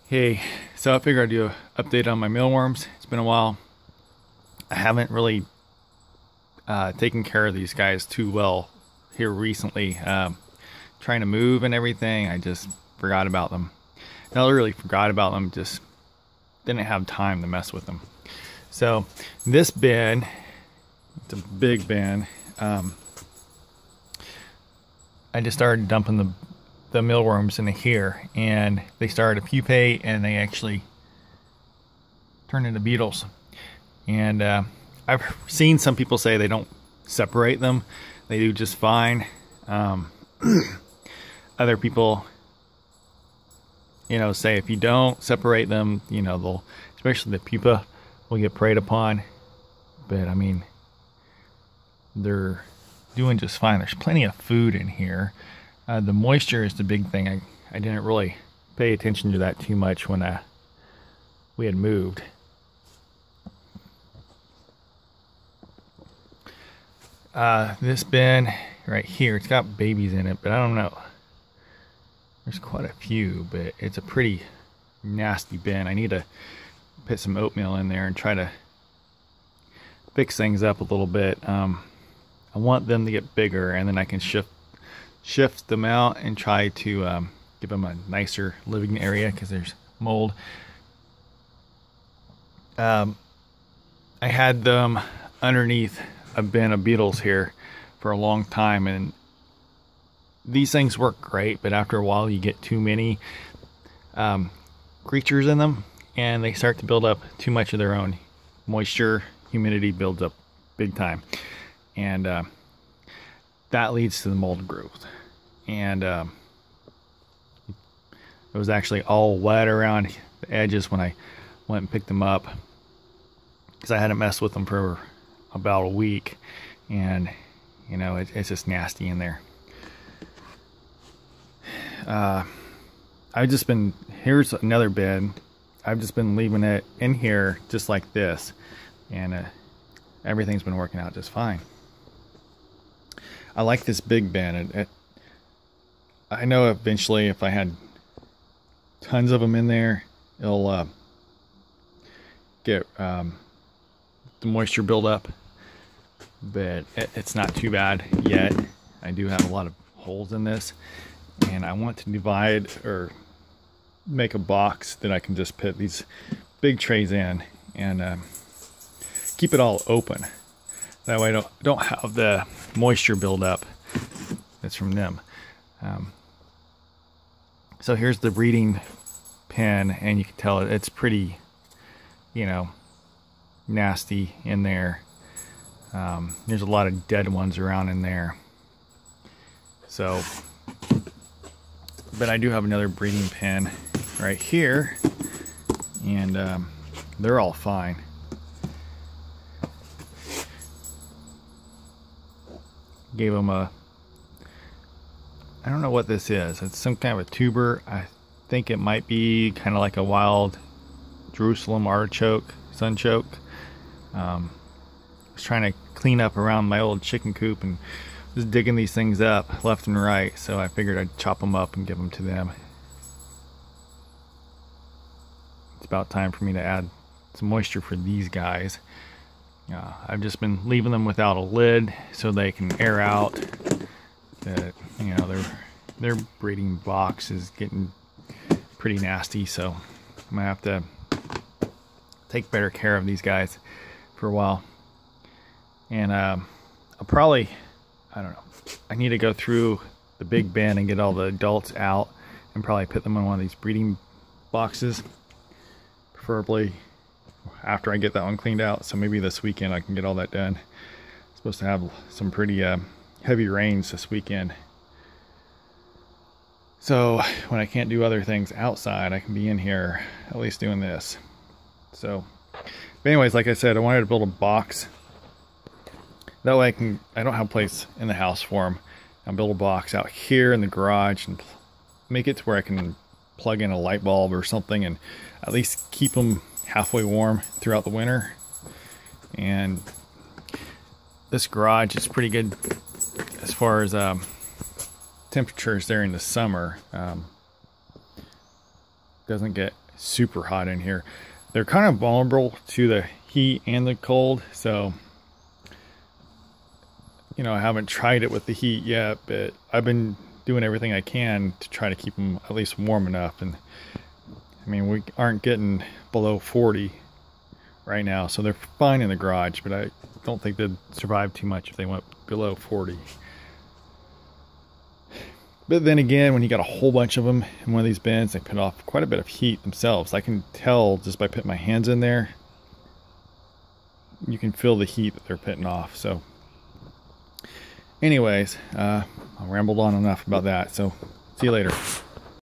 Hey, so I figured I'd do an update on my mealworms. It's been a while. I haven't really taken care of these guys too well here recently. Trying to move and everything, I just forgot about them. Not really forgot about them, just didn't have time to mess with them. So this bin, it's a big bin. I just started dumping the mealworms into here, and they started to pupate, and they actually turn into beetles. And I've seen some people say they don't separate them. They do just fine. Other people, say if you don't separate them, they'll, especially the pupa, will get preyed upon. But I mean, they're doing just fine. There's plenty of food in here. The moisture is the big thing. I didn't really pay attention to that too much when we had moved. This bin right here, it's got babies in it, but I don't know. There's quite a few, but it's a pretty nasty bin. I need to put some oatmeal in there and try to fix things up a little bit. I want them to get bigger, and then I can shift them out and try to give them a nicer living area, because there's mold. I had them underneath a bin of beetles here for a long time, and these things work great, but after a while you get too many creatures in them, and they start to build up too much of their own. Moisture, humidity builds up big time, and that leads to the mold growth. And it was actually all wet around the edges when I went and picked them up, because I hadn't messed with them for about a week, and it's just nasty in there. Here's another bin. I've just been leaving it in here just like this, and everything's been working out just fine. I like this big bin. I know eventually if I had tons of them in there, it'll get the moisture build up, but it's not too bad yet. I do have a lot of holes in this, and I want to divide or make a box that I can just put these big trays in and keep it all open. That way I don't have the moisture build up that's from them. So here's the breeding pen, and you can tell it's pretty, nasty in there. There's a lot of dead ones around in there. So, but I do have another breeding pen right here, and they're all fine. Gave them I don't know what this is. It's some kind of a tuber. I think it might be kind of like a wild Jerusalem artichoke, sunchoke. I was trying to clean up around my old chicken coop and was digging these things up left and right, so I figured I'd chop them up and give them to them. It's about time for me to add some moisture for these guys. I've just been leaving them without a lid so they can air out. That their breeding box is getting pretty nasty, so I'm gonna have to take better care of these guys for a while. And I'll probably, I don't know, I need to go through the big bin and get all the adults out and probably put them in one of these breeding boxes, preferably after I get that one cleaned out. So maybe this weekend I can get all that done. I'm supposed to have some pretty heavy rains this weekend, so when I can't do other things outside, I can be in here at least doing this. So but anyways, like I said, I wanted to build a box. That way I don't have a place in the house for them. I'll build a box out here in the garage and make it to where I can plug in a light bulb or something, and at least keep them halfway warm throughout the winter. And this garage is pretty good as far as temperatures during the summer. doesn't get super hot in here. They're kind of vulnerable to the heat and the cold, so you know, I haven't tried it with the heat yet, but I've been doing everything I can to try to keep them at least warm enough. And I mean, we aren't getting below 40 right now, so they're fine in the garage, but I don't think they'd survive too much if they went below 40. But then again, when you got a whole bunch of them in one of these bins, they put off quite a bit of heat themselves. I can tell just by putting my hands in there, you can feel the heat that they're putting off. So anyways, I rambled on enough about that, so see you later.